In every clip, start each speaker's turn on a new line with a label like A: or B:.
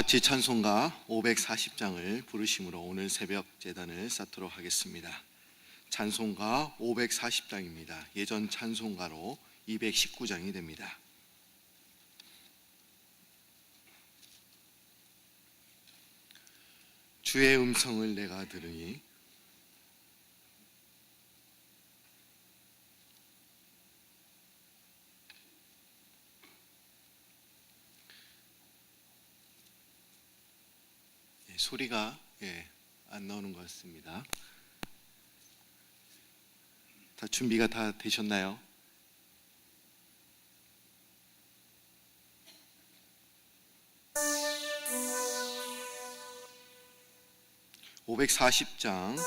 A: 같이 찬송가 540장을 부르심으로 오늘 새벽 제단을 쌓도록 하겠습니다. 찬송가 540장입니다. 예전 찬송가로 219장이 됩니다. 주의 음성을 내가 들으니 소리가 안 나오는 것 같습니다. 다 준비가 다 되셨나요? (540장)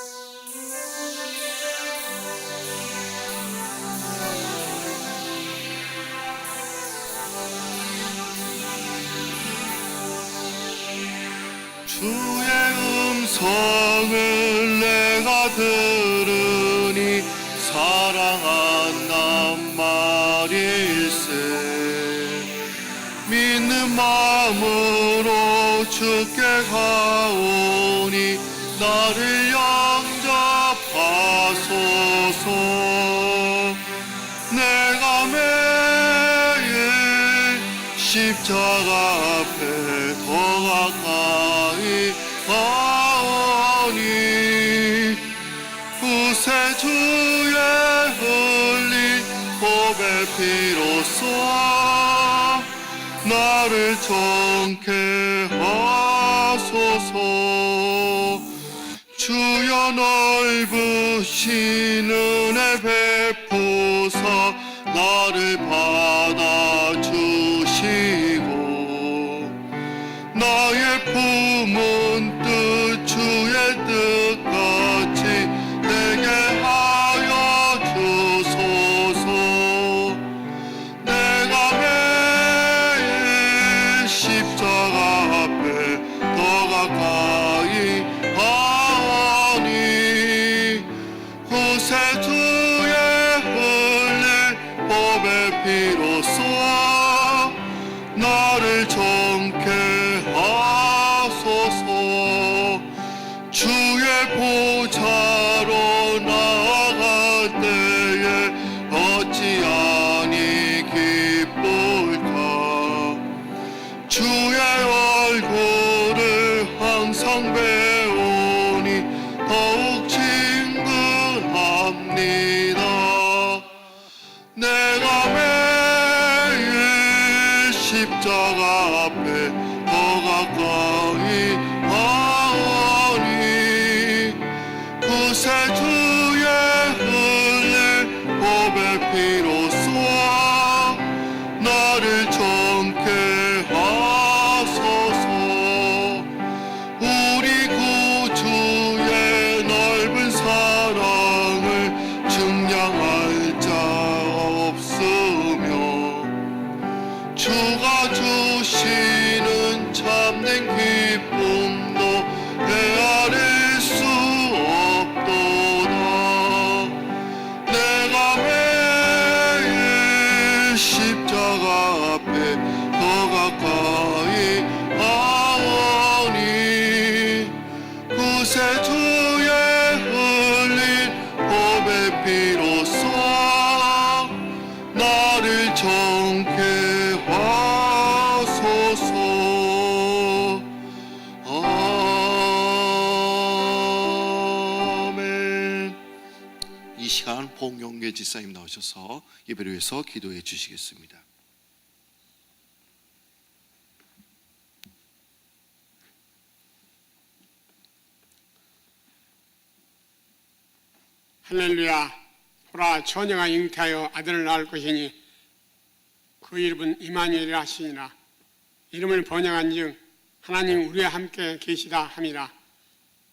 A: 주의 음성을 내가 들으니 사랑한단 말일세. 믿는 마음으로 주께 가오니 나를 영접하소서. 내가 매일 십자가 앞에 더 가까이 가오니 구세주의 흘린 보배 피로써 나를 정케 하소서. 주여 넓으신 은혜 베푸사 나를 받아주시고 나의 품은 뜻 주의 뜻같이 되게 하여 주소서. 내가 매일 십자가 앞에 더 가까이 가오니 구세주의 흘린 보배 피로써 나를 정케 하소서. 주의 보좌로 나아갈 때에 어찌하니 기쁠까. 주의 얼굴을 항상 배우니 더욱 친근합니다. 내가 매일 십자가 앞에 더 가까이 가오니 구세주의 흘린 보배 피로써 나를 정케 하소서. 우리 구주의 넓은 사랑을 증량할 자 없으며 주가 주시는 참된 기쁨도 헤아릴 수 없도다. 내가 매일 십자가 앞에 더 가까이 가오니 구세주의 흘린 보배 피로써 나를 정케 하소서. 아멘. 이 시간 봉영계 지사님 나오셔서 예배를 위해서 기도해 주시겠습니다.
B: 할렐루야. 보라 처녀가 잉태하여 아들을 낳을 것이니 그 이름은 임마누엘이라 하시니라. 이름을 번역한즉 하나님 우리와 함께 계시다 함이라.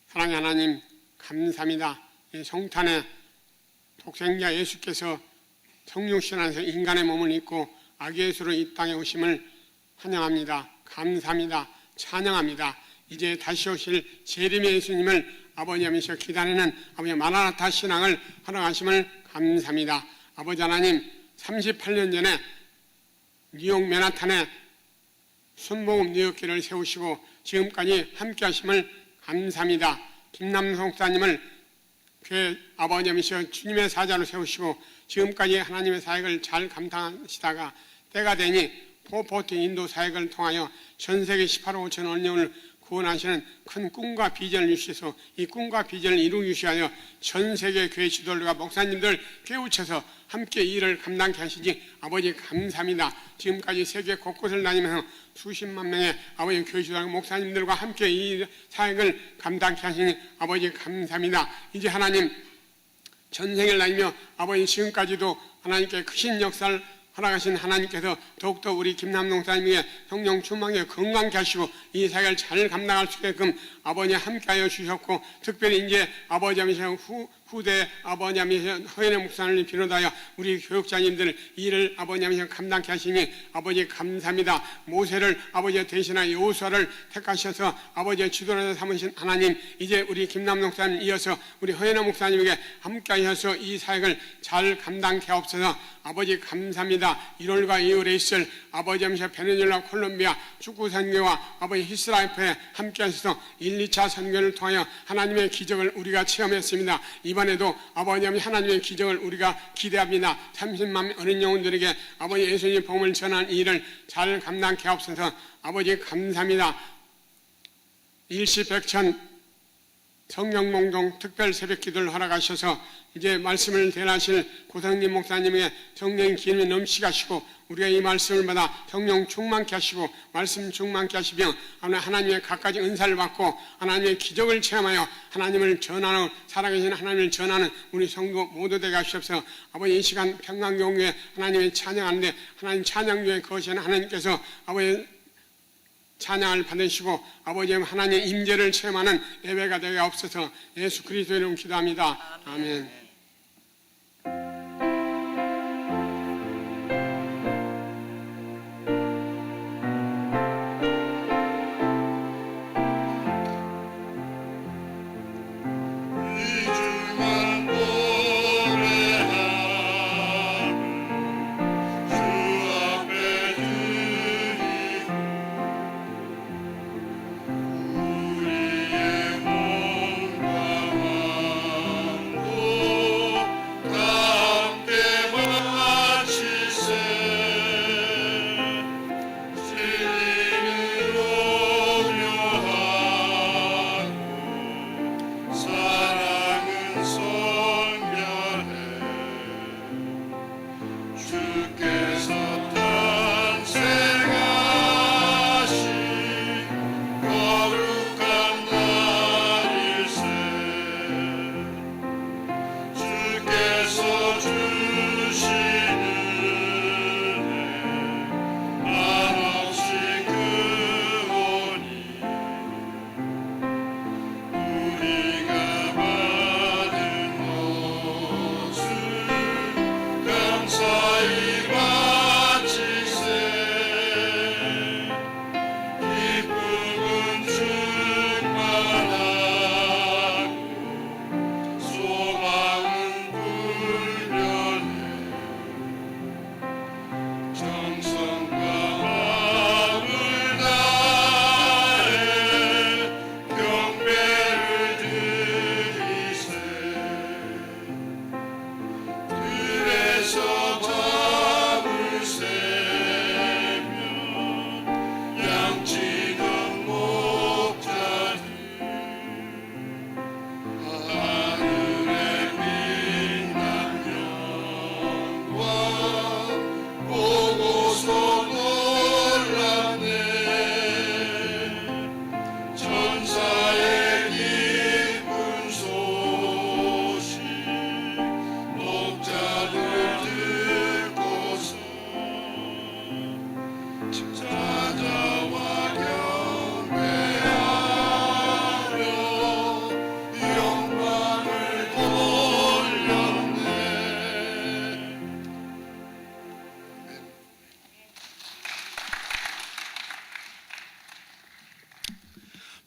B: 사랑의 하나님 감사합니다. 이 성탄에 독생자 예수께서 성육신 안에서 인간의 몸을 입고 아기 예수로 이 땅에 오심을 환영합니다. 감사합니다. 찬양합니다. 이제 다시 오실 재림의 예수님을 아버지 하면서 기다리는 아버지 마라나타 신앙을 허락하심을 감사합니다. 아버지 하나님 38년 전에 뉴욕 맨하탄에 순복음 네 어깨를 세우시고 지금까지 함께 하심을 감사합니다. 김남성 목사님을 교회 아버님이시여 주님의 사자로 세우시고 지금까지 하나님의 사역을 잘 감당하시다가 때가 되니 포포트 인도 사역을 통하여 전 세계 18억 5천 언령을 구원하시는 큰 꿈과 비전을 주셔서 이 꿈과 비전을 이루기 위하여 전 세계 교회 지도들과 목사님들 깨우쳐서 함께 이 일을 감당케 하시니 아버지 감사합니다. 지금까지 세계 곳곳을 다니면서 수십만 명의 아버지 교회 지도자 목사님들과 함께 이 사역을 감당케 하시니 아버지 감사합니다. 이제 하나님 전 세계를 다니며 아버지 지금까지도 하나님께 크신 역사를 허락하신 하나님께서 더욱더 우리 김남동 목사님에게 성령 충만하게 건강케 하시고 이 사역을 잘 감당할 수 있게끔 아버지 함께하여 주셨고 특별히 이제 아버지 하시는 후대 아버지 하시는 허연의 목사님을 비롯하여 우리 교육자님들 이 일을 아버지 하시는 감당케 하시니 아버지 감사합니다. 모세를 아버지 대신한 여호수아를 택하셔서 아버지의 지도자로 삼으신 하나님 이제 우리 김남동 목사님 이어서 우리 허연의 목사님에게 함께하셔서 이 사역을 잘 감당케 하옵소서. 아버지 감사합니다. 1월과 2월에 있을 아버지 하시는 베네수엘라 콜롬비아 축구 선교와 아버지 히스라이프에 함께하셔서 1, 2차 선교를 통하여 하나님의 기적을 우리가 체험했습니다. 이번에도 아버지 하나님의 기적을 우리가 기대합니다. 30만 어린 영혼들에게 아버지 예수님의 복음을 전하는 이 일을 잘 감당케 하옵소서. 아버지 감사합니다. 일시백천 성령몽동 특별 새벽 기도를 허락하셔서 이제 말씀을 대하실 고성님 목사님의 성령 기름이 넘치게 하시고 우리가 이 말씀을 받아 성령 충만케 하시고 말씀 충만케 하시며 하나님의 갖가지 은사를 받고 하나님의 기적을 체험하여 하나님을 전하는 살아계신 하나님을 전하는 우리 성도 모두 되게 하시옵소서. 아버지 이 시간 평강교회 하나님의 찬양하는데 하나님 찬양교회 거시는 하나님께서 아버지 찬양을 받으시고 아버지 하나님의 임재를 체험하는 예배가 되게 없어서 예수 그리스도의 이름으로 기도합니다. 아멘.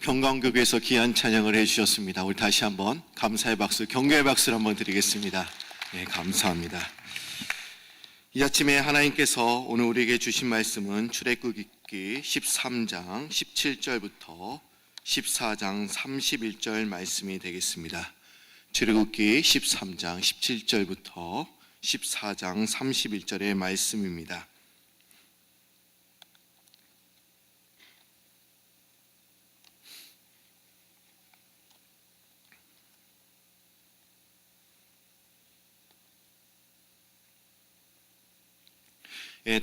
A: 평강교회에서 귀한 찬양을 해주셨습니다. 우리 다시 한번 감사의 박수, 경배의 박수를 한번 드리겠습니다. 네, 감사합니다. 이 아침에 하나님께서 오늘 우리에게 주신 말씀은 출애굽기 13장 17절부터 14장 31절 말씀이 되겠습니다. 출애굽기 13장 17절부터 14장 31절의 말씀입니다.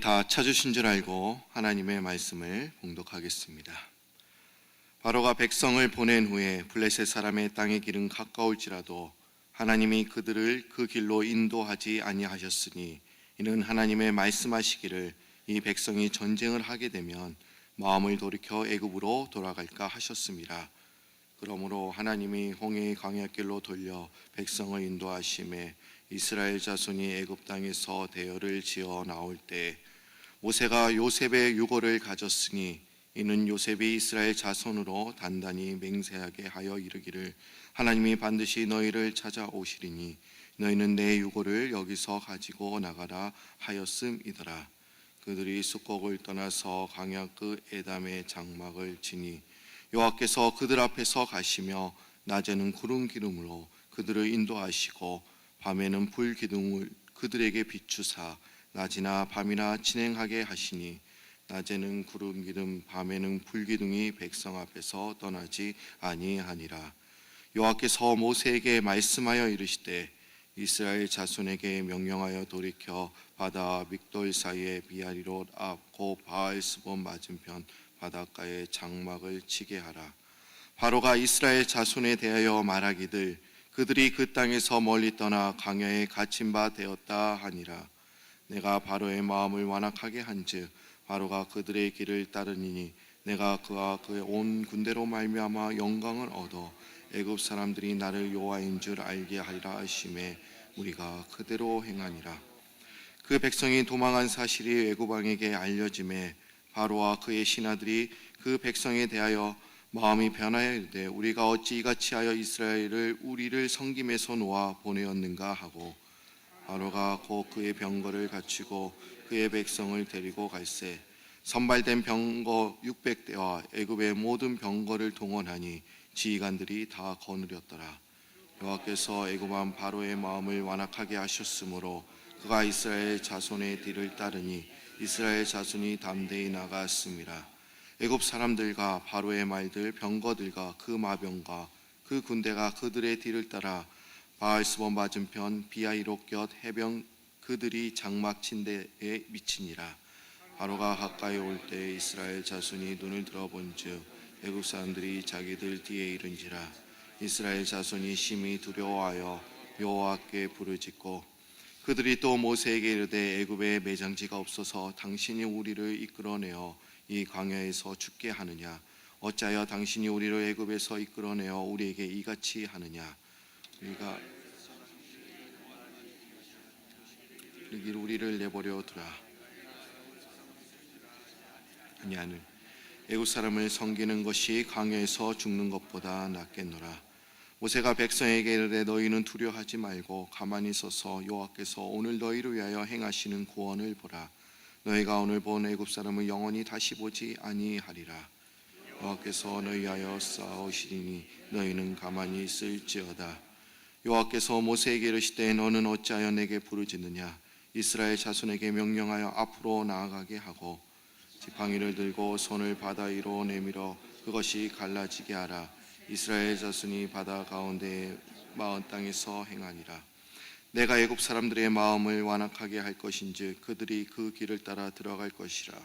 A: 다 찾으신 줄 알고 하나님의 말씀을 봉독하겠습니다. 바로가 백성을 보낸 후에 블레셋 사람의 땅의 길은 가까울지라도 하나님이 그들을 그 길로 인도하지 아니하셨으니 이는 하나님의 말씀하시기를 이 백성이 전쟁을 하게 되면 마음을 돌이켜 애굽으로 돌아갈까 하셨습니다. 그러므로 하나님이 홍해의 광야길로 돌려 백성을 인도하심에 이스라엘 자손이 애굽 땅에서 대열을 지어 나올 때 모세가 요셉의 유고를 가졌으니 이는 요셉이 이스라엘 자손으로 단단히 맹세하게 하여 이르기를 하나님이 반드시 너희를 찾아오시리니 너희는 내 유고를 여기서 가지고 나가라 하였음이더라. 그들이 숫곡을 떠나서 광야 끝 에담의 장막을 지니 여호와께서 그들 앞에서 가시며 낮에는 구름 기름으로 그들을 인도하시고 밤에는 불 기둥을 그들에게 비추사 낮이나 밤이나 진행하게 하시니 낮에는 구름 기둥 밤에는 불 기둥이 백성 앞에서 떠나지 아니하니라. 여호와께서 모세에게 말씀하여 이르시되 이스라엘 자손에게 명령하여 돌이켜 바다와 믹돌 사이에 비아리롯 앞 곧 바알스본 맞은편 바닷가에 장막을 치게 하라. 바로가 이스라엘 자손에 대하여 말하기를 그들이 그 땅에서 멀리 떠나 광야에 갇힌 바 되었다 하니라. 내가 바로의 마음을 완악하게 한즉 바로가 그들의 길을 따르니 내가 그와 그의 온 군대로 말미암아 영광을 얻어 애굽 사람들이 나를 여호와인 줄 알게 하리라 하심에 우리가 그대로 행하니라. 그 백성이 도망한 사실이 애굽 왕에게 알려짐에 바로와 그의 신하들이 그 백성에 대하여 마음이 변하여 이르되 우리가 어찌 이같이 하여 이스라엘을 우리를 섬김에서 놓아 보내었는가 하고 바로가 곧 그의 병거를 갖추고 그의 백성을 데리고 갈새 선발된 병거 600대와 애굽의 모든 병거를 동원하니 지휘관들이 다 거느렸더라. 여호와께서 애굽 왕 바로의 마음을 완악하게 하셨으므로 그가 이스라엘 자손의 뒤를 따르니 이스라엘 자손이 담대히 나갔습니다. 애굽 사람들과 바로의 말들 병거들과 그 마병과 그 군대가 그들의 뒤를 따라 바알스본 맞은편 비아이롯 곁 해변 그들이 장막 친 데에 미치니라. 바로가 가까이 올 때 이스라엘 자손이 눈을 들어본즉 애굽 사람들이 자기들 뒤에 이른지라. 이스라엘 자손이 심히 두려워하여 여호와께 부르짖고 그들이 또 모세에게 이르되 애굽에 매장지가 없어서 당신이 우리를 이끌어내어 이 광야에서 죽게 하느냐? 어찌하여 당신이 우리를 애굽에서 이끌어내어 우리에게 이같이 하느냐? 우리를 내버려 두라. 아니하는 애굽 사람을 섬기는 것이 광야에서 죽는 것보다 낫겠노라. 모세가 백성에게 이르되 너희는 두려워하지 말고 가만히 서서 여호와께서 오늘 너희를 위하여 행하시는 구원을 보라. 너희가 오늘 본 애굽 사람을 영원히 다시 보지 아니하리라. 여호와께서 너희 위하여 싸우시리니 너희는 가만히 있을지어다. 여호와께서 모세에게 이르시되 너는 어찌하여 내게 부르짖느냐? 이스라엘 자손에게 명령하여 앞으로 나아가게 하고 지팡이를 들고 손을 바다 위로 내밀어 그것이 갈라지게 하라. 이스라엘 자손이 바다 가운데 마은 땅에서 행하니라. 내가 애굽 사람들의 마음을 완악하게 할 것인즉 그들이 그 길을 따라 들어갈 것이라.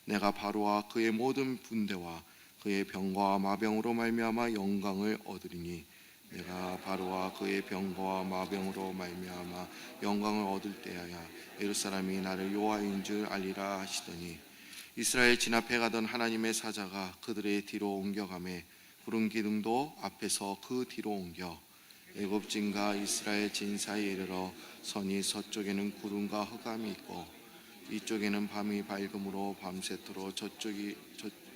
A: 내가 바로와 그의 모든 군대와 그의 병거와 마병으로 말미암아 영광을 얻으리니 내가 바로와 그의 병거와 마병으로 말미암아 영광을 얻을 때야야 예루살렘이 나를 여호와인 줄 알리라 하시더니 이스라엘 진압해 가던 하나님의 사자가 그들의 뒤로 옮겨가매 구름 기둥도 앞에서 그 뒤로 옮겨 애굽 진과 이스라엘 진 사이에 이르러 선이 서쪽에는 구름과 흑암이 있고 이쪽에는 밤이 밝음으로 밤새도록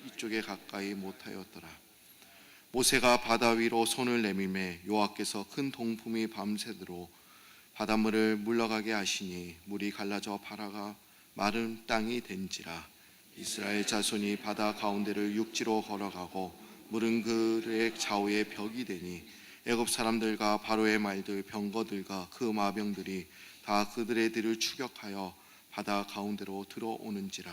A: 이쪽에 가까이 못하였더라. 모세가 바다 위로 손을 내밀매 여호와께서 큰 동풍이 밤새도록 바닷물을 물러가게 하시니 물이 갈라져 바다가 마른 땅이 된지라. 이스라엘 자손이 바다 가운데를 육지로 걸어가고 물은 그의 좌우에 벽이 되니 애굽 사람들과 바로의 말들 병거들과 그 마병들이 다 그들의 뒤를 추격하여 바다 가운데로 들어오는지라.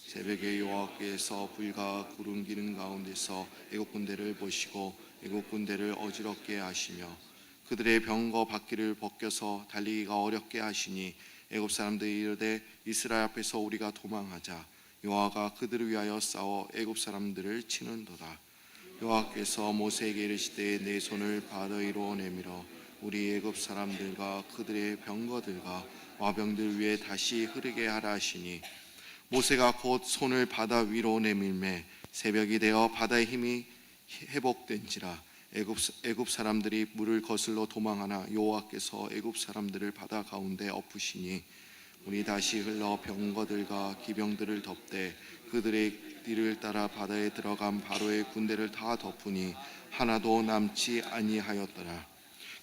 A: 새벽에 여호와께서 불과 구름 기는 가운데서 애굽 군대를 보시고 애굽 군대를 어지럽게 하시며 그들의 병거 바퀴를 벗겨서 달리기가 어렵게 하시니 애굽 사람들이 이르되 이스라엘 앞에서 우리가 도망하자. 여호와가 그들을 위하여 싸워 애굽 사람들을 치는도다. 여호와께서 모세에게 이르시되 내 손을 바다 위로 내밀어 우리 애굽 사람들과 그들의 병거들과 마병들 위에 다시 흐르게 하라 하시니 모세가 곧 손을 바다 위로 내밀매 새벽이 되어 바다의 힘이 회복된지라. 애굽 사람들이 물을 거슬러 도망하나 여호와께서 애굽 사람들을 바다 가운데 엎으시니 물이 다시 흘러 병거들과 기병들을 덮되 그들의 뒤를 따라 바다에 들어간 바로의 군대를 다 덮으니 하나도 남지 아니하였더라.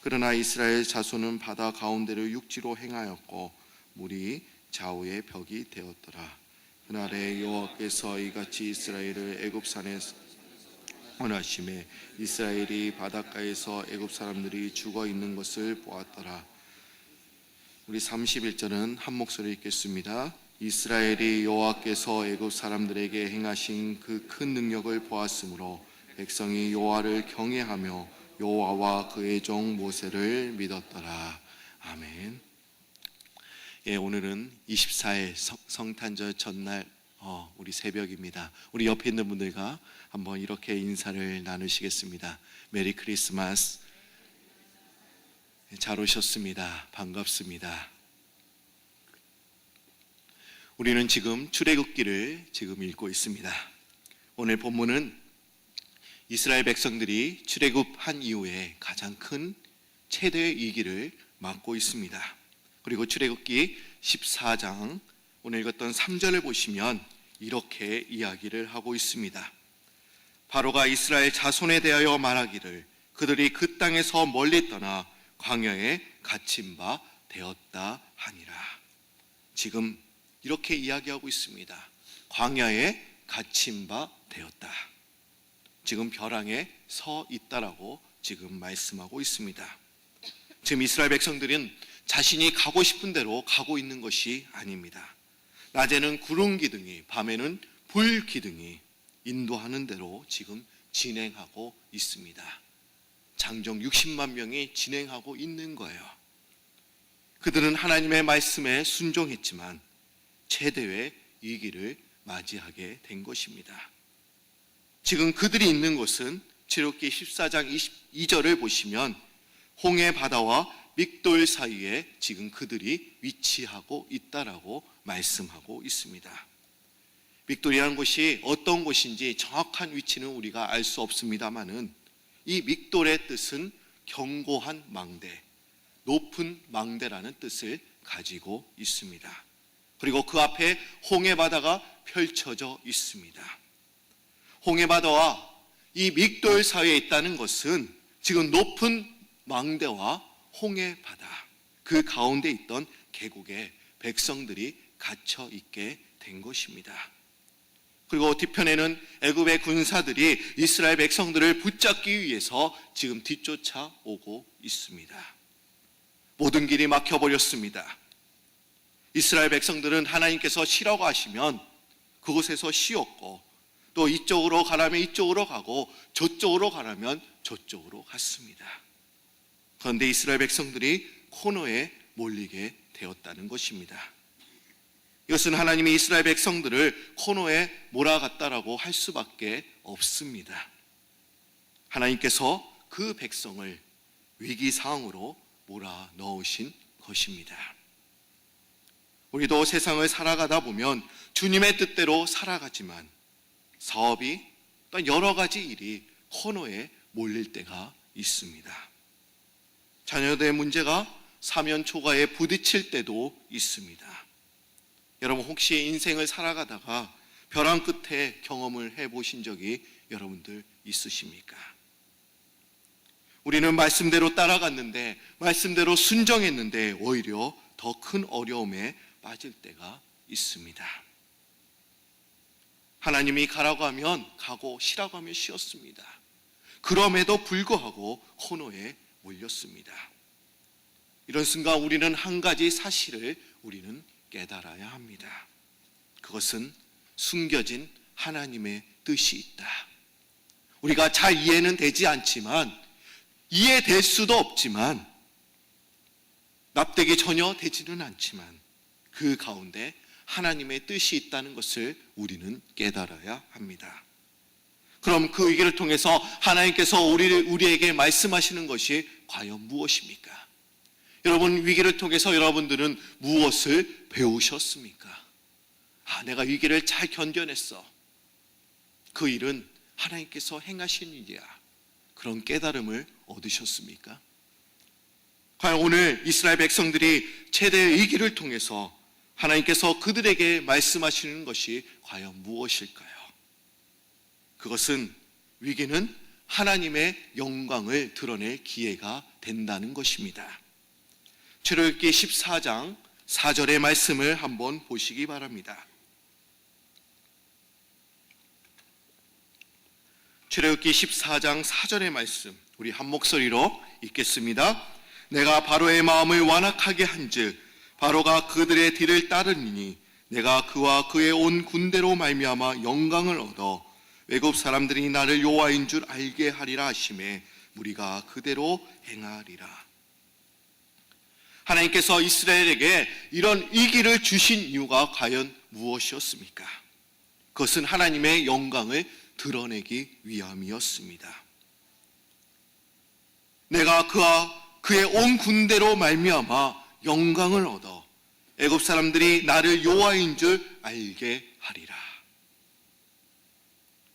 A: 그러나 이스라엘 자손은 바다 가운데를 육지로 행하였고 물이 좌우의 벽이 되었더라. 그날에 여호와께서 이같이 이스라엘을 애굽산에 원하심에 이스라엘이 바닷가에서 애굽 사람들이 죽어 있는 것을 보았더라. 우리 31절은 한 목소리 읽겠습니다. 이스라엘이 여호와께서 애굽 사람들에게 행하신 그 큰 능력을 보았으므로 백성이 여호와를 경외하며 여호와와 그의 종 모세를 믿었더라. 아멘. 예, 오늘은 24일 성탄절 전날 우리 새벽입니다. 우리 옆에 있는 분들과 한번 이렇게 인사를 나누시겠습니다. 메리 크리스마스. 잘 오셨습니다. 반갑습니다. 우리는 지금 출애굽기를 지금 읽고 있습니다. 오늘 본문은 이스라엘 백성들이 출애굽한 이후에 가장 큰 최대의 위기를 맞고 있습니다. 그리고 출애굽기 14장 오늘 읽었던 3절을 보시면 이렇게 이야기를 하고 있습니다. 바로가 이스라엘 자손에 대하여 말하기를 그들이 그 땅에서 멀리 떠나 광야에 갇힌 바 되었다 하니라. 지금 이렇게 이야기하고 있습니다. 광야에 갇힌 바 되었다. 지금 벼랑에 서 있다라고 지금 말씀하고 있습니다. 지금 이스라엘 백성들은 자신이 가고 싶은 대로 가고 있는 것이 아닙니다. 낮에는 구름 기둥이, 밤에는 불 기둥이 인도하는 대로 지금 진행하고 있습니다. 장정 60만 명이 진행하고 있는 거예요. 그들은 하나님의 말씀에 순종했지만 최대의 위기를 맞이하게 된 것입니다. 지금 그들이 있는 곳은 출애굽기 14장 22절을 보시면 홍해 바다와 믹돌 사이에 지금 그들이 위치하고 있다라고 말씀하고 있습니다. 믹돌이라는 곳이 어떤 곳인지 정확한 위치는 우리가 알 수 없습니다만은 이 믹돌의 뜻은 견고한 망대, 높은 망대라는 뜻을 가지고 있습니다. 그리고 그 앞에 홍해 바다가 펼쳐져 있습니다. 홍해 바다와 이 믹돌 사이에 있다는 것은 지금 높은 망대와 홍해 바다 그 가운데 있던 계곡에 백성들이 갇혀 있게 된 것입니다. 그리고 뒤편에는 애굽의 군사들이 이스라엘 백성들을 붙잡기 위해서 지금 뒤쫓아오고 있습니다. 모든 길이 막혀버렸습니다. 이스라엘 백성들은 하나님께서 쉬라고 하시면 그곳에서 쉬었고 또 이쪽으로 가라면 이쪽으로 가고 저쪽으로 가라면 저쪽으로 갔습니다. 그런데 이스라엘 백성들이 코너에 몰리게 되었다는 것입니다. 이것은 하나님이 이스라엘 백성들을 코너에 몰아갔다라고 할 수밖에 없습니다. 하나님께서 그 백성을 위기 상황으로 몰아 넣으신 것입니다. 우리도 세상을 살아가다 보면 주님의 뜻대로 살아가지만 사업이 또 여러 가지 일이 코너에 몰릴 때가 있습니다. 자녀들의 문제가 사면 초과에 부딪힐 때도 있습니다. 여러분 혹시 인생을 살아가다가 벼랑 끝에 경험을 해보신 적이 여러분들 있으십니까? 우리는 말씀대로 따라갔는데, 말씀대로 순종했는데 오히려 더 큰 어려움에 빠질 때가 있습니다. 하나님이 가라고 하면 가고 쉬라고 하면 쉬었습니다. 그럼에도 불구하고 코너에 몰렸습니다. 이런 순간 우리는 한 가지 사실을 우리는 깨달아야 합니다. 그것은 숨겨진 하나님의 뜻이 있다. 우리가 잘 이해는 되지 않지만, 이해될 수도 없지만, 납득이 전혀 되지는 않지만 그 가운데 하나님의 뜻이 있다는 것을 우리는 깨달아야 합니다. 그럼 그 위기를 통해서 하나님께서 우리에게 말씀하시는 것이 과연 무엇입니까? 여러분, 위기를 통해서 여러분들은 무엇을 배우셨습니까? 내가 위기를 잘 견뎌냈어. 그 일은 하나님께서 행하신 일이야. 그런 깨달음을 얻으셨습니까? 과연 오늘 이스라엘 백성들이 최대의 위기를 통해서 하나님께서 그들에게 말씀하시는 것이 과연 무엇일까요? 그것은, 위기는 하나님의 영광을 드러낼 기회가 된다는 것입니다. 출애굽기 14장 4절의 말씀을 한번 보시기 바랍니다. 출애굽기 14장 4절의 말씀, 우리 한 목소리로 읽겠습니다. 내가 바로의 마음을 완악하게 한즉 바로가 그들의 뒤를 따르니 내가 그와 그의 온 군대로 말미암아 영광을 얻어 외국 사람들이 나를 여호와인 줄 알게 하리라 하시매 우리가 그대로 행하리라. 하나님께서 이스라엘에게 이런 위기를 주신 이유가 과연 무엇이었습니까? 그것은 하나님의 영광을 드러내기 위함이었습니다. 내가 그와 그의 온 군대로 말미암아 영광을 얻어 애굽 사람들이 나를 여호와인 줄 알게 하리라.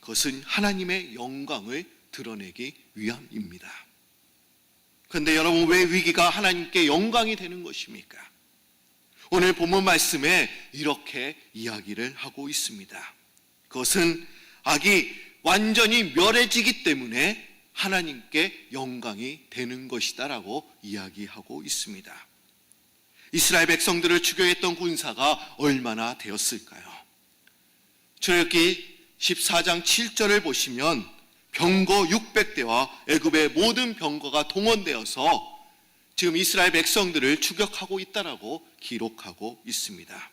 A: 그것은 하나님의 영광을 드러내기 위함입니다. 그런데 여러분, 왜 위기가 하나님께 영광이 되는 것입니까? 오늘 본문 말씀에 이렇게 이야기를 하고 있습니다. 그것은 악이 완전히 멸해지기 때문에 하나님께 영광이 되는 것이다라고 이야기하고 있습니다. 이스라엘 백성들을 추격했던 군사가 얼마나 되었을까요? 출애굽기 14장 7절을 보시면 병거 600대와 애굽의 모든 병거가 동원되어서 지금 이스라엘 백성들을 추격하고 있다라고 기록하고 있습니다.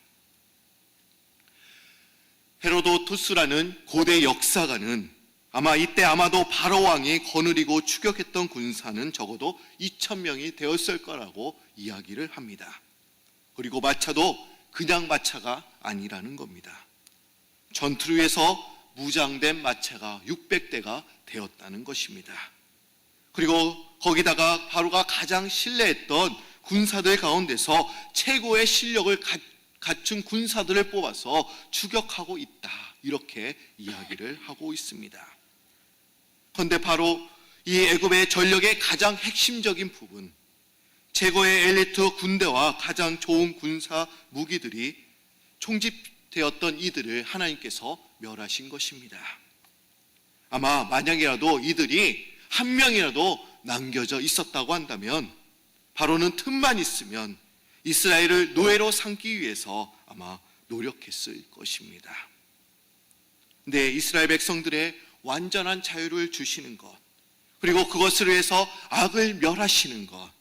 A: 헤로도투스라는 고대 역사가는 이때 아마도 바로 왕이 거느리고 추격했던 군사는 적어도 2,000명이 되었을 거라고 이야기를 합니다. 그리고 마차도 그냥 마차가 아니라는 겁니다. 전투를 위해서 무장된 마차가 600대가 되었다는 것입니다. 그리고 거기다가 바로가 가장 신뢰했던 군사들 가운데서 최고의 실력을 갖춘 군사들을 뽑아서 추격하고 있다, 이렇게 이야기를 하고 있습니다. 그런데 바로 이 애굽의 전력의 가장 핵심적인 부분, 최고의 엘리트 군대와 가장 좋은 군사 무기들이 총집되었던 이들을 하나님께서 멸하신 것입니다. 아마 만약이라도 이들이 한 명이라도 남겨져 있었다고 한다면, 바로는 틈만 있으면 이스라엘을 노예로 삼기 위해서 아마 노력했을 것입니다. 근데 이스라엘 백성들의 완전한 자유를 주시는 것, 그리고 그것을 위해서 악을 멸하시는 것,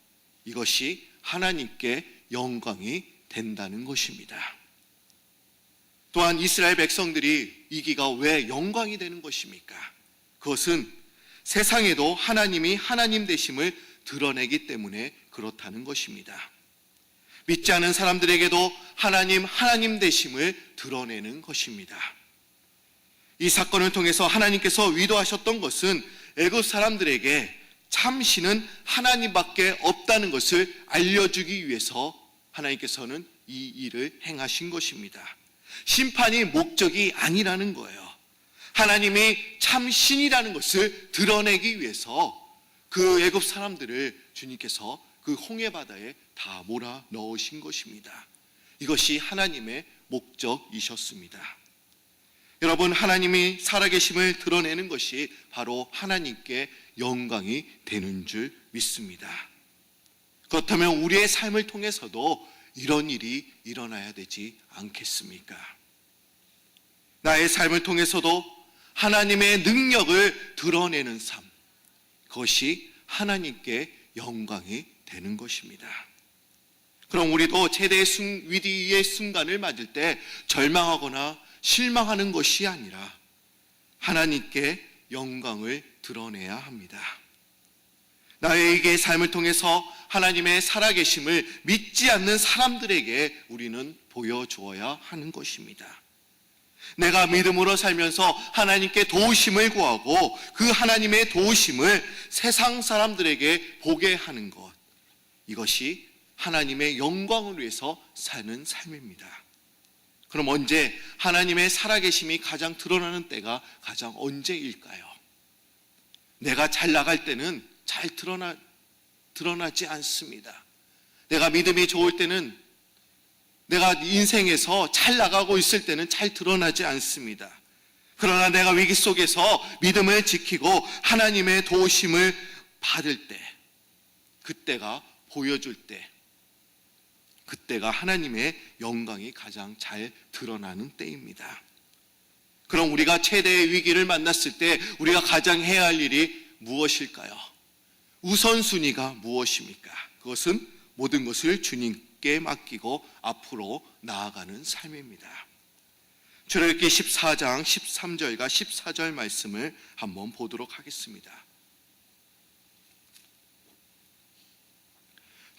A: 이것이 하나님께 영광이 된다는 것입니다. 또한 이스라엘 백성들이 이기가 왜 영광이 되는 것입니까? 그것은 세상에도 하나님이 하나님 되심을 드러내기 때문에 그렇다는 것입니다. 믿지 않은 사람들에게도 하나님 되심을 드러내는 것입니다. 이 사건을 통해서 하나님께서 위도하셨던 것은 애굽 사람들에게 참신은 하나님밖에 없다는 것을 알려주기 위해서 하나님께서는 이 일을 행하신 것입니다. 심판이 목적이 아니라는 거예요. 하나님이 참신이라는 것을 드러내기 위해서 그 애굽 사람들을 주님께서 그 홍해 바다에 다 몰아 넣으신 것입니다. 이것이 하나님의 목적이셨습니다. 여러분, 하나님이 살아계심을 드러내는 것이 바로 하나님께 영광이 되는 줄 믿습니다. 그렇다면 우리의 삶을 통해서도 이런 일이 일어나야 되지 않겠습니까? 나의 삶을 통해서도 하나님의 능력을 드러내는 삶, 그것이 하나님께 영광이 되는 것입니다. 그럼 우리도 최대의 위기의 순간을 맞을 때 절망하거나 실망하는 것이 아니라 하나님께 영광을 드러내야 합니다. 나에게 삶을 통해서 하나님의 살아계심을 믿지 않는 사람들에게 우리는 보여주어야 하는 것입니다. 내가 믿음으로 살면서 하나님께 도우심을 구하고 그 하나님의 도우심을 세상 사람들에게 보게 하는 것, 이것이 하나님의 영광을 위해서 사는 삶입니다. 그럼 언제 하나님의 살아계심이 가장 드러나는 때가 가장 언제일까요? 내가 잘 나갈 때는 잘 드러나지 않습니다. 내가 믿음이 좋을 때는, 내가 인생에서 잘 나가고 있을 때는 잘 드러나지 않습니다. 그러나 내가 위기 속에서 믿음을 지키고 하나님의 도우심을 받을 때, 그때가 보여줄 때, 그때가 하나님의 영광이 가장 잘 드러나는 때입니다. 그럼 우리가 최대의 위기를 만났을 때 우리가 가장 해야 할 일이 무엇일까요? 우선순위가 무엇입니까? 그것은 모든 것을 주님께 맡기고 앞으로 나아가는 삶입니다. 출애굽기 14장 13절과 14절 말씀을 한번 보도록 하겠습니다.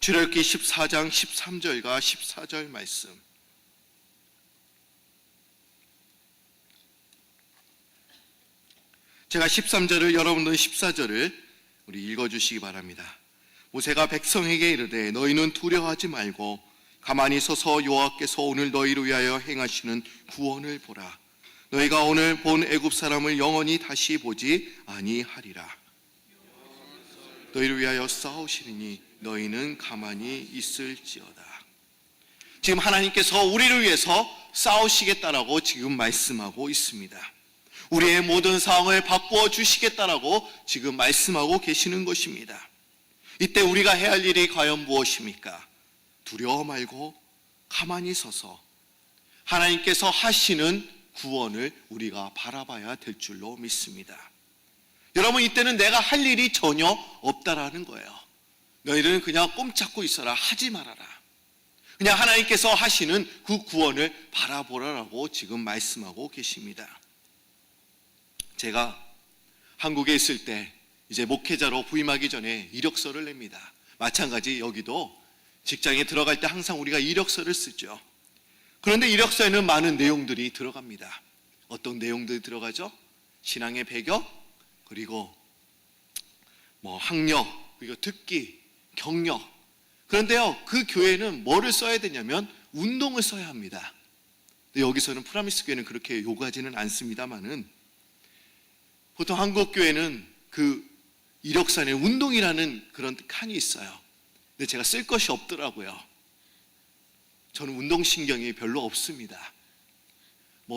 A: 출애굽기 14장 13절과 14절 말씀. 제가 13절을, 여러분들은 14절을 우리 읽어주시기 바랍니다. 모세가 백성에게 이르되 너희는 두려워하지 말고 가만히 서서 여호와께서 오늘 너희를 위하여 행하시는 구원을 보라. 너희가 오늘 본 애굽 사람을 영원히 다시 보지 아니하리라. 너희를 위하여 싸우시리니 너희는 가만히 있을지어다. 지금 하나님께서 우리를 위해서 싸우시겠다라고 지금 말씀하고 있습니다. 우리의 모든 상황을 바꾸어 주시겠다라고 지금 말씀하고 계시는 것입니다. 이때 우리가 해야 할 일이 과연 무엇입니까? 두려워 말고 가만히 서서 하나님께서 하시는 구원을 우리가 바라봐야 될 줄로 믿습니다. 여러분, 이때는 내가 할 일이 전혀 없다라는 거예요. 너희들은 그냥 꼼짝고 있어라, 하지 말아라. 그냥 하나님께서 하시는 그 구원을 바라보라라고 지금 말씀하고 계십니다. 제가 한국에 있을 때 이제 목회자로 부임하기 전에 이력서를 냅니다. 마찬가지 여기도 직장에 들어갈 때 항상 우리가 이력서를 쓰죠. 그런데 이력서에는 많은 내용들이 들어갑니다. 어떤 내용들이 들어가죠? 신앙의 배경, 그리고 학력, 그리고 특기, 경력. 그런데요, 그 교회는 뭐를 써야 되냐면 운동을 써야 합니다. 근데 여기서는 프라미스 교회는 그렇게 요구하지는 않습니다만은 보통 한국 교회는 그 이력서에 운동이라는 그런 칸이 있어요. 근데 제가 쓸 것이 없더라고요. 저는 운동신경이 별로 없습니다.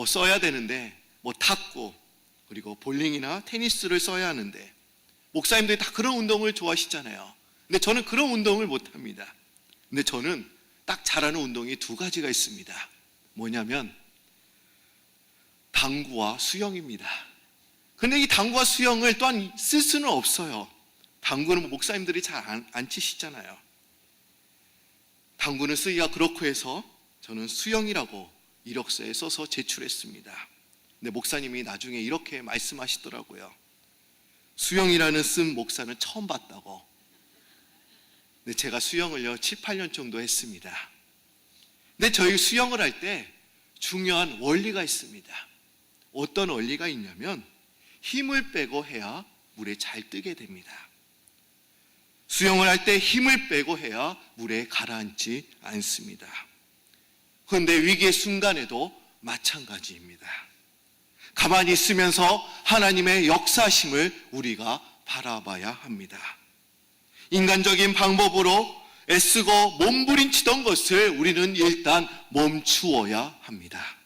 A: 써야 되는데 탁구, 그리고 볼링이나 테니스를 써야 하는데 목사님들이 다 그런 운동을 좋아하시잖아요. 근데 저는 그런 운동을 못합니다. 근데 저는 딱 잘하는 운동이 두 가지가 있습니다. 뭐냐면 당구와 수영입니다. 근데 이 당구와 수영을 또한 쓸 수는 없어요. 당구는 목사님들이 잘 안 치시잖아요. 당구는 쓰기가 그렇고 해서 저는 수영이라고 이력서에 써서 제출했습니다. 근데 목사님이 나중에 이렇게 말씀하시더라고요. 수영이라는 쓴 목사는 처음 봤다고. 근데 제가 수영을요 7, 8년 정도 했습니다. 근데 저희 수영을 할 때 중요한 원리가 있습니다. 어떤 원리가 있냐면 힘을 빼고 해야 물에 잘 뜨게 됩니다. 수영을 할 때 힘을 빼고 해야 물에 가라앉지 않습니다. 그런데 위기의 순간에도 마찬가지입니다. 가만히 있으면서 하나님의 역사심을 우리가 바라봐야 합니다. 인간적인 방법으로 애쓰고 몸부림치던 것을 우리는 일단 멈추어야 합니다.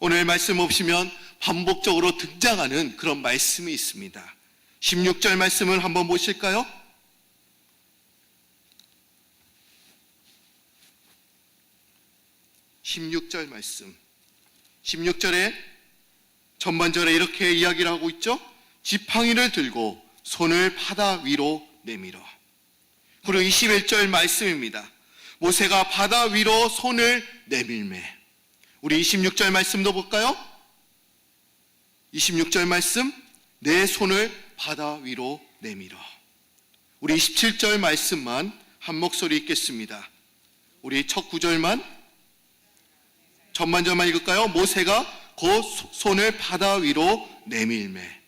A: 오늘 말씀 보시면 반복적으로 등장하는 그런 말씀이 있습니다. 16절 말씀을 한번 보실까요? 16절 말씀. 16절에 전반절에 이렇게 이야기를 하고 있죠. 지팡이를 들고 손을 바다 위로 내밀어. 그리고 21절 말씀입니다. 모세가 바다 위로 손을 내밀매. 우리 26절 말씀도 볼까요? 26절 말씀, 내 손을 바다 위로 내밀어. 우리 27절 말씀만 한 목소리 읽겠습니다. 우리 첫 구절만 전반절만 읽을까요? 모세가 곧 손을 바다 위로 내밀매.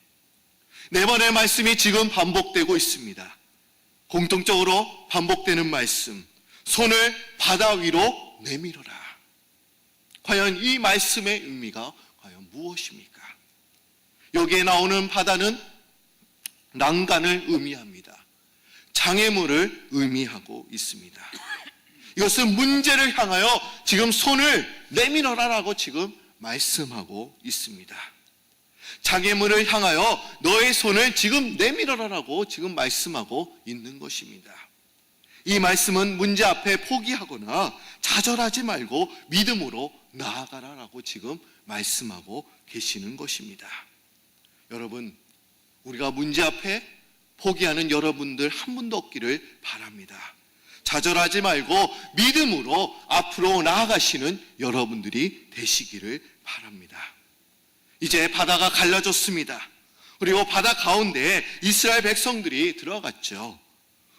A: 네 번의 말씀이 지금 반복되고 있습니다. 공통적으로 반복되는 말씀, 손을 바다 위로 내밀어라. 과연 이 말씀의 의미가 과연 무엇입니까? 여기에 나오는 바다는 난간을 의미합니다. 장애물을 의미하고 있습니다. 이것은 문제를 향하여 지금 손을 내밀어라라고 지금 말씀하고 있습니다. 장애물을 향하여 너의 손을 지금 내밀어라라고 지금 말씀하고 있는 것입니다. 이 말씀은 문제 앞에 포기하거나 좌절하지 말고 믿음으로 나아가라라고 지금 말씀하고 계시는 것입니다. 여러분, 우리가 문제 앞에 포기하는 여러분들 한 분도 없기를 바랍니다. 좌절하지 말고 믿음으로 앞으로 나아가시는 여러분들이 되시기를 바랍니다. 이제 바다가 갈라졌습니다. 그리고 바다 가운데에 이스라엘 백성들이 들어갔죠.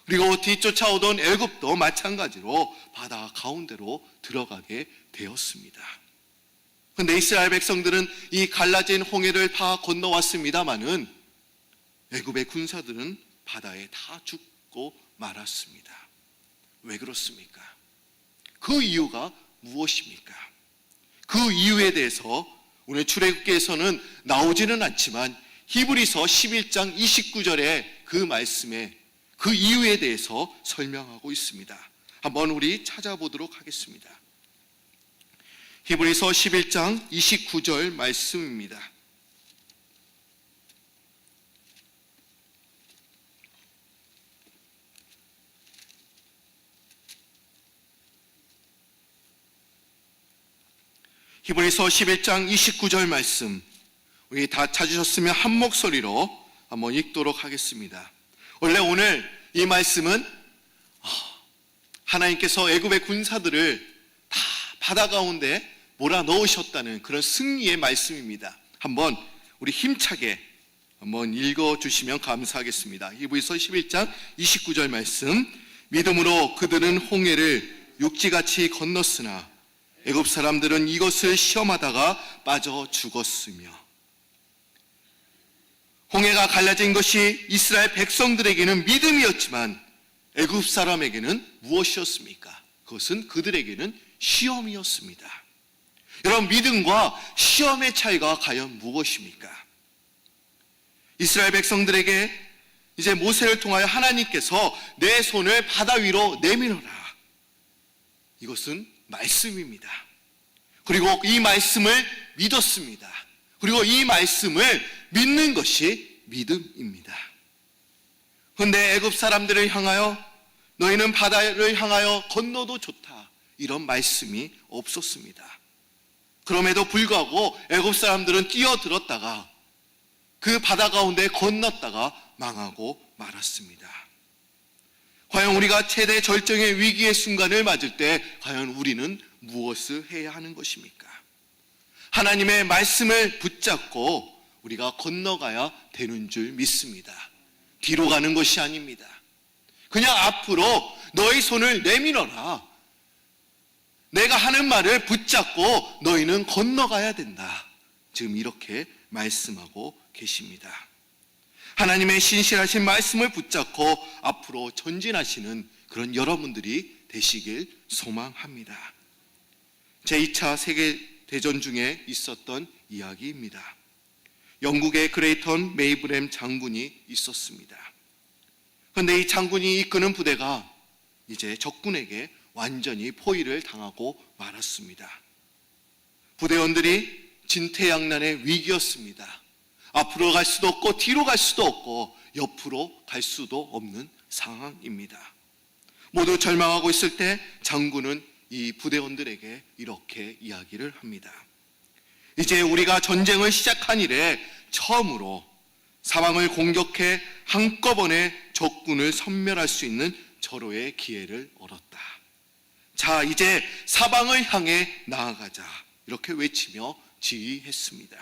A: 그리고 뒤쫓아오던 애굽도 마찬가지로 바다 가운데로 들어가게 되었습니다. 그런데 이스라엘 백성들은 이 갈라진 홍해를 다 건너왔습니다마는 애굽의 군사들은 바다에 다 죽고 말았습니다. 왜 그렇습니까? 그 이유가 무엇입니까? 그 이유에 대해서 오늘 출애굽기에서는 나오지는 않지만 히브리서 11장 29절의 그 말씀에 그 이유에 대해서 설명하고 있습니다. 한번 우리 찾아보도록 하겠습니다. 히브리서 11장 29절 말씀입니다. 히브리서 11장 29절 말씀, 우리 다 찾으셨으면 한 목소리로 한번 읽도록 하겠습니다. 원래 오늘 이 말씀은 하나님께서 애굽의 군사들을 다 바다 가운데 몰아넣으셨다는 그런 승리의 말씀입니다. 한번 우리 힘차게 한번 읽어주시면 감사하겠습니다. 히브리서 11장 29절 말씀, 믿음으로 그들은 홍해를 육지같이 건넜으나 애굽 사람들은 이것을 시험하다가 빠져 죽었으며. 홍해가 갈라진 것이 이스라엘 백성들에게는 믿음이었지만 애굽 사람에게는 무엇이었습니까? 그것은 그들에게는 시험이었습니다. 여러분, 믿음과 시험의 차이가 과연 무엇입니까? 이스라엘 백성들에게 이제 모세를 통하여 하나님께서 내 손을 바다 위로 내밀어라. 이것은 말씀입니다. 그리고 이 말씀을 믿었습니다. 그리고 이 말씀을 믿는 것이 믿음입니다. 그런데 애굽 사람들을 향하여 너희는 바다를 향하여 건너도 좋다, 이런 말씀이 없었습니다. 그럼에도 불구하고 애굽 사람들은 뛰어들었다가 그 바다 가운데 건넜다가 망하고 말았습니다. 과연 우리가 최대 절정의 위기의 순간을 맞을 때 과연 우리는 무엇을 해야 하는 것입니까? 하나님의 말씀을 붙잡고 우리가 건너가야 되는 줄 믿습니다. 뒤로 가는 것이 아닙니다. 그냥 앞으로 너희 손을 내밀어라. 내가 하는 말을 붙잡고 너희는 건너가야 된다. 지금 이렇게 말씀하고 계십니다. 하나님의 신실하신 말씀을 붙잡고 앞으로 전진하시는 그런 여러분들이 되시길 소망합니다. 제2차 세계대전 중에 있었던 이야기입니다. 영국의 그레이턴 메이브램 장군이 있었습니다. 그런데 이 장군이 이끄는 부대가 이제 적군에게 완전히 포위를 당하고 말았습니다. 부대원들이 진퇴양난의 위기였습니다. 앞으로 갈 수도 없고 뒤로 갈 수도 없고 옆으로 갈 수도 없는 상황입니다. 모두 절망하고 있을 때 장군은 이 부대원들에게 이렇게 이야기를 합니다. 이제 우리가 전쟁을 시작한 이래 처음으로 사방을 공격해 한꺼번에 적군을 섬멸할 수 있는 절호의 기회를 얻었다. 자, 이제 사방을 향해 나아가자. 이렇게 외치며 지휘했습니다.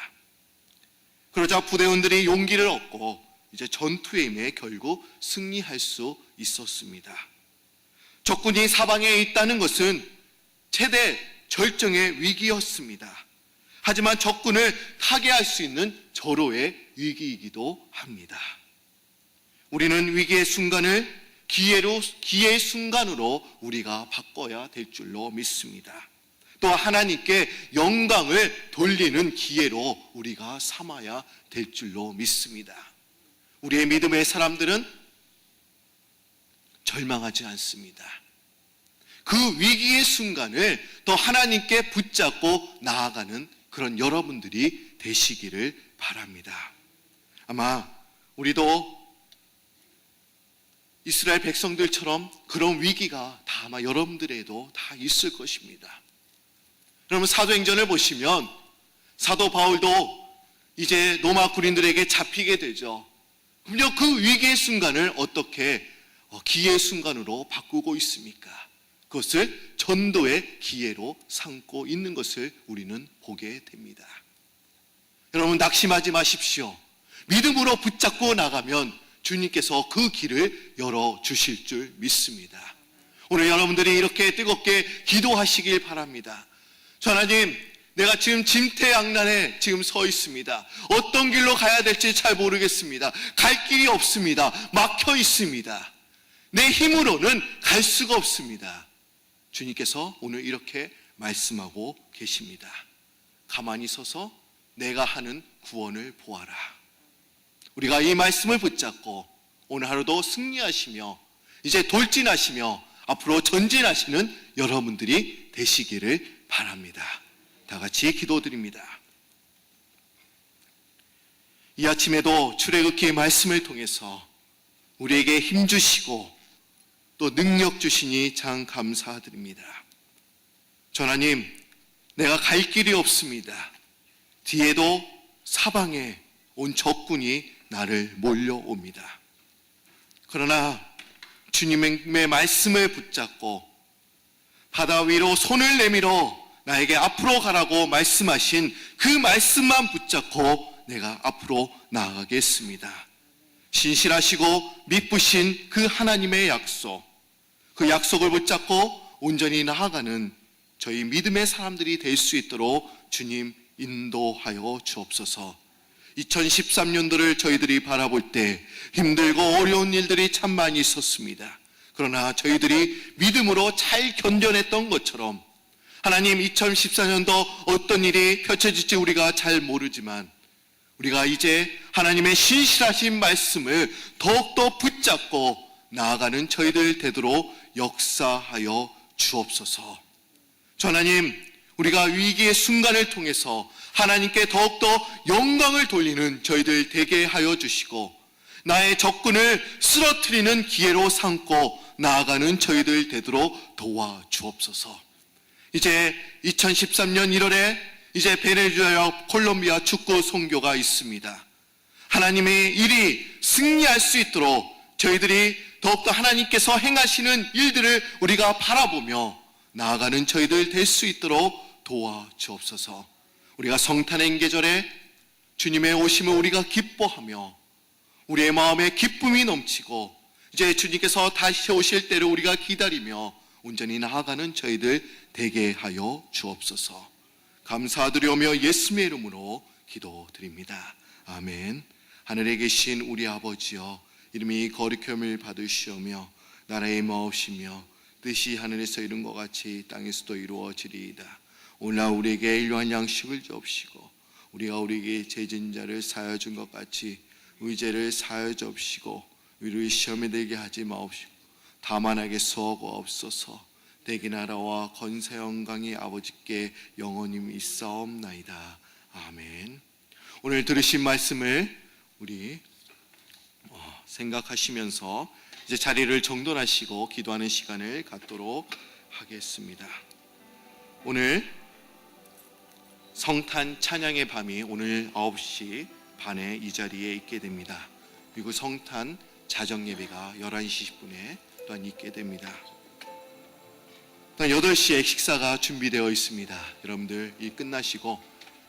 A: 그러자 부대원들이 용기를 얻고 이제 전투에 임해 결국 승리할 수 있었습니다. 적군이 사방에 있다는 것은 최대 절정의 위기였습니다. 하지만 적군을 타개할 수 있는 절호의 위기이기도 합니다. 우리는 위기의 순간을 기회의 순간으로 우리가 바꿔야 될 줄로 믿습니다. 또 하나님께 영광을 돌리는 기회로 우리가 삼아야 될 줄로 믿습니다. 우리의 믿음의 사람들은 절망하지 않습니다. 그 위기의 순간을 더 하나님께 붙잡고 나아가는 그런 여러분들이 되시기를 바랍니다. 아마 우리도 이스라엘 백성들처럼 그런 위기가 다 아마 여러분들에도 다 있을 것입니다. 여러분 사도행전을 보시면 사도 바울도 이제 로마 군인들에게 잡히게 되죠. 그럼요, 그 위기의 순간을 어떻게 기회의 순간으로 바꾸고 있습니까? 그것을 전도의 기회로 삼고 있는 것을 우리는 보게 됩니다. 여러분 낙심하지 마십시오. 믿음으로 붙잡고 나가면 주님께서 그 길을 열어주실 줄 믿습니다. 오늘 여러분들이 이렇게 뜨겁게 기도하시길 바랍니다. 하나님, 내가 지금 진퇴양난에 지금 서 있습니다. 어떤 길로 가야 될지 잘 모르겠습니다. 갈 길이 없습니다. 막혀 있습니다. 내 힘으로는 갈 수가 없습니다. 주님께서 오늘 이렇게 말씀하고 계십니다. 가만히 서서 내가 하는 구원을 보아라. 우리가 이 말씀을 붙잡고 오늘 하루도 승리하시며 이제 돌진하시며 앞으로 전진하시는 여러분들이 되시기를 바랍니다. 다 같이 기도드립니다. 이 아침에도 출애굽기의 말씀을 통해서 우리에게 힘 주시고 또 능력 주시니 참 감사드립니다. 하나님, 내가 갈 길이 없습니다. 뒤에도 사방에 온 적군이 나를 몰려옵니다. 그러나 주님의 말씀을 붙잡고 바다 위로 손을 내밀어 나에게 앞으로 가라고 말씀하신 그 말씀만 붙잡고 내가 앞으로 나아가겠습니다. 신실하시고 믿으신 그 하나님의 약속, 그 약속을 붙잡고 온전히 나아가는 저희 믿음의 사람들이 될 수 있도록 주님 인도하여 주옵소서. 2013년도를 저희들이 바라볼 때 힘들고 어려운 일들이 참 많이 있었습니다. 그러나 저희들이 믿음으로 잘 견뎌냈던 것처럼 하나님, 2014년도 어떤 일이 펼쳐질지 우리가 잘 모르지만 우리가 이제 하나님의 신실하신 말씀을 더욱더 붙잡고 나아가는 저희들 되도록 역사하여 주옵소서. 하나님, 우리가 위기의 순간을 통해서 하나님께 더욱더 영광을 돌리는 저희들 되게 하여 주시고 나의 적군을 쓰러뜨리는 기회로 삼고 나아가는 저희들 되도록 도와주옵소서. 이제 2013년 1월에 이제 베네수엘라 콜롬비아 축구 선교가 있습니다. 하나님의 일이 승리할 수 있도록 저희들이 더욱더 하나님께서 행하시는 일들을 우리가 바라보며 나아가는 저희들 될 수 있도록 도와주옵소서. 우리가 성탄의 계절에 주님의 오심을 우리가 기뻐하며 우리의 마음에 기쁨이 넘치고 이제 주님께서 다시 오실 때를 우리가 기다리며 온전히 나아가는 저희들 되게 하여 주옵소서. 감사드리오며 예수님의 이름으로 기도드립니다. 아멘. 하늘에 계신 우리 아버지여, 이름이 거룩함을 받으시오며 나라의 마옵시며 뜻이 하늘에서 이룬 것 같이 땅에서도 이루어지리이다. 오늘 우리에게 일용할 양식을 주옵시고 우리가 우리에게 죄진 자를 사하여 준 것 같이 우리 죄를 사하여 주옵시고 우리를 시험에 들게 하지 마옵시고 다만 하게 수고하옵소서. 대기 나라와 건세 영광이 아버지께 영원히 있사옵나이다. 아멘. 오늘 들으신 말씀을 우리 생각하시면서 이제 자리를 정돈하시고 기도하는 시간을 갖도록 하겠습니다. 오늘 성탄 찬양의 밤이 오늘 9시 반에 이 자리에 있게 됩니다. 그리고 성탄 자정 예배가 11시 10분에 또한 있게 됩니다. 또한 8시에 식사가 준비되어 있습니다. 여러분들 일 끝나시고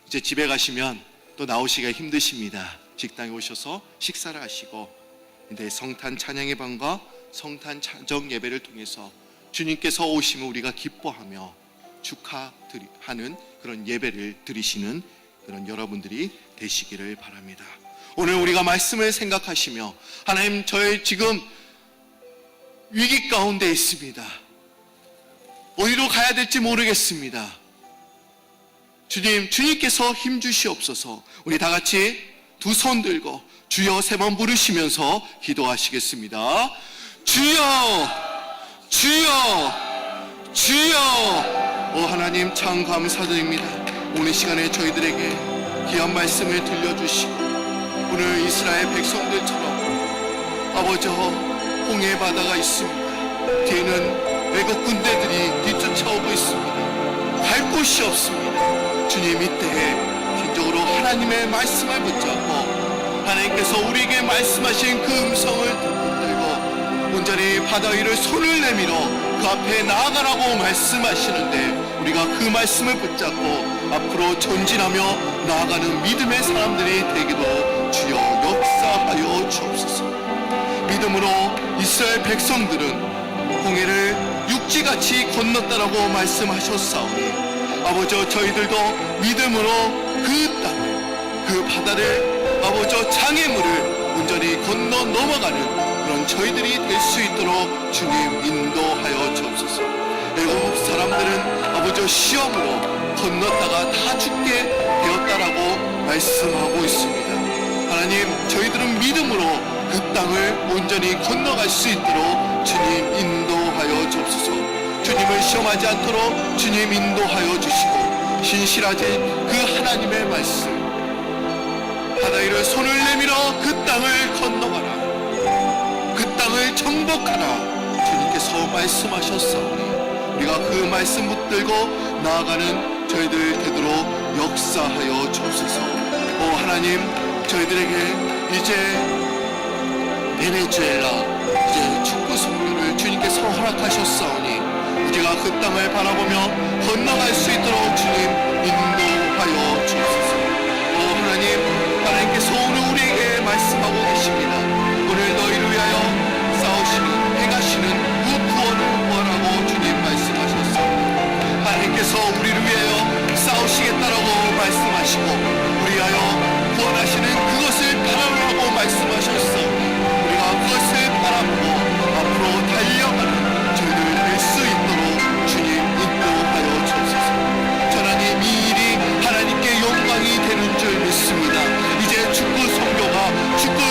A: 이제 집에 가시면 또 나오시기가 힘드십니다. 식당에 오셔서 식사를 하시고, 근데 성탄 찬양의 밤과 성탄 자정 예배를 통해서 주님께서 오시면 우리가 기뻐하며 축하하는 그런 예배를 드리시는 그런 여러분들이 되시기를 바랍니다. 오늘 우리가 말씀을 생각하시며, 하나님, 저희 지금 위기 가운데 있습니다. 어디로 가야 될지 모르겠습니다. 주님께서 힘 주시옵소서. 우리 다 같이 두 손 들고 주여 3번 부르시면서 기도하시겠습니다. 주여, 주여, 주여. 오 하나님, 참 감사드립니다. 오늘 시간에 저희들에게 귀한 말씀을 들려주시고, 오늘 이스라엘 백성들처럼 아버지 홍해 바다가 있습니다. 뒤에는 외국 군대들이 뒤쫓아오고 있습니다. 갈 곳이 없습니다. 주님, 이때에 개인적으로 하나님의 말씀을 붙잡고 하나님께서 우리에게 말씀하신 그 음성을 붙들고 온전히 바다 위를 손을 내밀어 그 앞에 나아가라고 말씀하시는데, 우리가 그 말씀을 붙잡고 앞으로 전진하며 나아가는 믿음의 사람들이 되기도 주여 역사하여 주옵소서. 믿음으로 이스라엘 백성들은 홍해를 육지같이 건넜다라고 말씀하셨사오니, 아버지 저희들도 믿음으로 그 땅을, 그 바다를, 아버지 장애물을 온전히 건너 넘어가는 그런 저희들이 될 수 있도록 주님 인도하여 주옵소서. 애국 사람들은 아버지 시험으로 건넜다가 다 죽게 되었다라고 말씀하고 있습니다. 하나님, 저희들은 믿음으로 그 땅을 온전히 건너갈 수 있도록 주님 인도하여 주옵소서. 주님을 시험하지 않도록 주님 인도하여 주시고, 신실하신 그 하나님의 말씀, 바다 위를 손을 내밀어 그 땅을 건너가라, 그 땅을 정복하라, 주님께서 말씀하셨사오니 우리가 그 말씀 붙들고 나아가는 저희들 되도록 역사하여 주옵소서. 오 하나님, 저희들에게 이제 베네수엘라 이제 축구 선교를 주님께서 허락하셨사오니 우리가 그 땅을 바라보며 건너갈 수 있도록 주님 인도하여 주옵소서. 오 하나님, 하나님께서 오늘 우리에게 말씀하고 계십니다. 오늘 너희를 위하여 싸우시는 행하시는 그 구원을 구하라고 주님 말씀하셨습니다. 하나님께서 우리를 위하여 싸우시겠다라고 말씀하시고 우리 위하여 구원하시는 그것을 바라보라고 말씀하셨사오니 우리가 그것을 바라보고 앞으로 달려가는 저희들 될 수 있도록 주님 인도하여 주옵소서. 하나님, 이 일이 하나님께 영광이 되는 줄 믿습니다. 이제 축구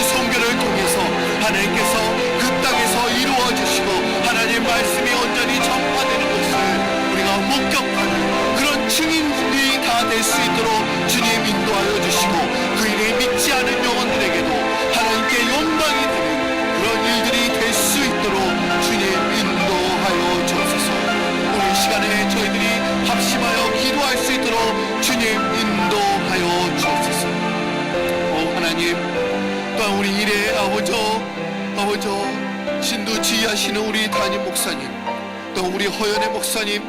A: 선교를 통해서 하나님께서 그 땅에서 이루어 주시고 하나님 말씀이 온전히 전파되는 것을 우리가 목격하는 그런 증인들이 다 될 수 있도록 주님 인도하여 주시고, 그 일이 믿지 않은 영혼들에게도 하나님께 영광이 되는 그런 일들이 될 수 있도록 주님 인도하여 주옵소서. 오늘 시간에 저희들이 합심하여 기도할 수 있도록 주님 인도하여 주옵소서. 오 하나님, 또한 우리 일에 아버지 신도 지휘하시는 우리 담임 목사님, 또 우리 허연의 목사님,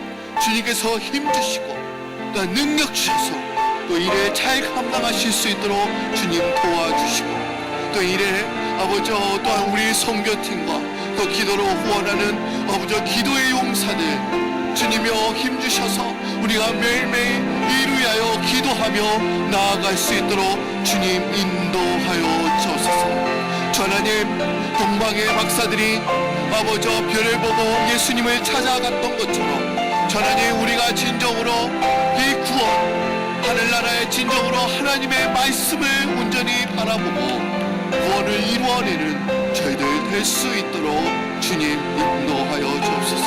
A: 주님께서 힘주시고 또한 능력 주셔서 또 일에 잘 감당하실 수 있도록 주님 도와주시고, 또 일에 아버지 또한 우리 선교팀과 또 기도로 후원하는 아버지 기도의 용사들 주님이여 힘주셔서 우리가 매일매일 이를 위하여 기도하며 나아갈 수 있도록 주님 인도하여 주옵소서. 하나님, 동방의 박사들이 아버지 별을 보고 예수님을 찾아갔던 것처럼 하나님, 우리가 진정으로 이 구원, 하늘나라의 진정으로 하나님의 말씀을 온전히 바라보고 구원을 이루어내는 저희들 될 수 있도록 주님 인도하여 주옵소서.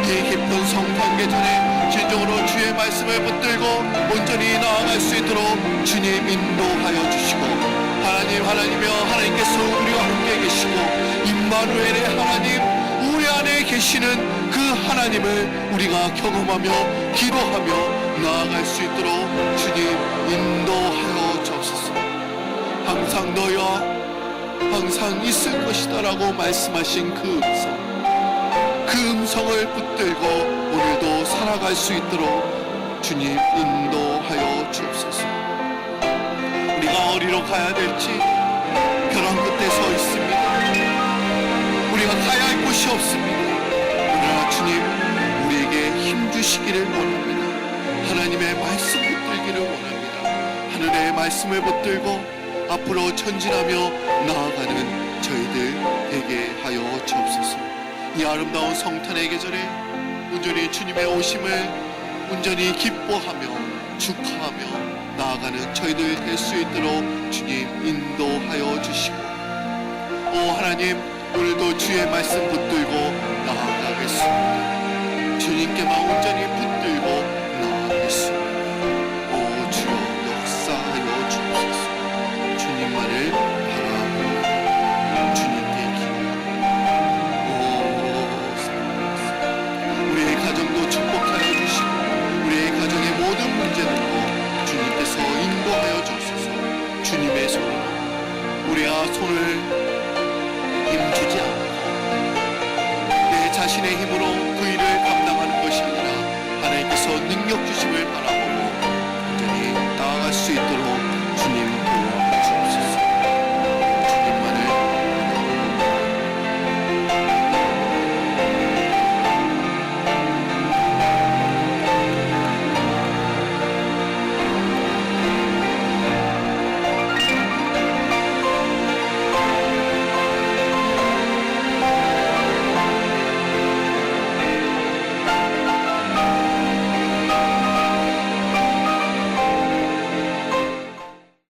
A: 이 깊은 성탄기 전에 진정으로 주의 말씀을 붙들고 온전히 나아갈 수 있도록 주님 인도하여 주시고, 하나님이여 하나님께서 우리와 함께 계시고 임마누엘의 하나님, 우리 안에 계시는 그 하나님을 우리가 경험하며 기도하며 나아갈 수 있도록 주님 인도하여 주옵소서. 항상 너희와 항상 있을 것이다 라고 말씀하신 그 음성을 붙들고 오늘도 살아갈 수 있도록 주님 인도하여 주옵소서. 우리가 어디로 가야 될지 벼랑 끝에 서 있습니다. 우리가 가야 할 곳이 없습니다. 그러나 주님 우리에게 힘 주시기를 원합니다. 하나님의 말씀 붙들기를 원합니다. 하늘의 말씀을 붙들고 앞으로 전진하며 나아가는 저희들 되게 하여 주옵소서. 이 아름다운 성탄의 계절에 온전히 주님의 오심을 온전히 기뻐하며 축하하며 나아가는 저희들 될 수 있도록 주님 인도하여 주시고, 오 하나님 오늘도 주의 말씀 붙들고 나아가겠습니다. 주님께만 온전히 붙들고 나아가겠습니다. 오 주여 역사하여 주옵소서. 주님만을 바라보고 주님께 기도합니다. 오 우리의 가정도 축복하여 주시고 우리의 가정의 모든 문제들도 주님께서 인도하여 주옵소서. 주님의 손으로 우리가 손을 힘주지 않고 내 자신의 힘으로 그 일을 감당하는 것이 아니라 하나님께서 능력 주심을 바라고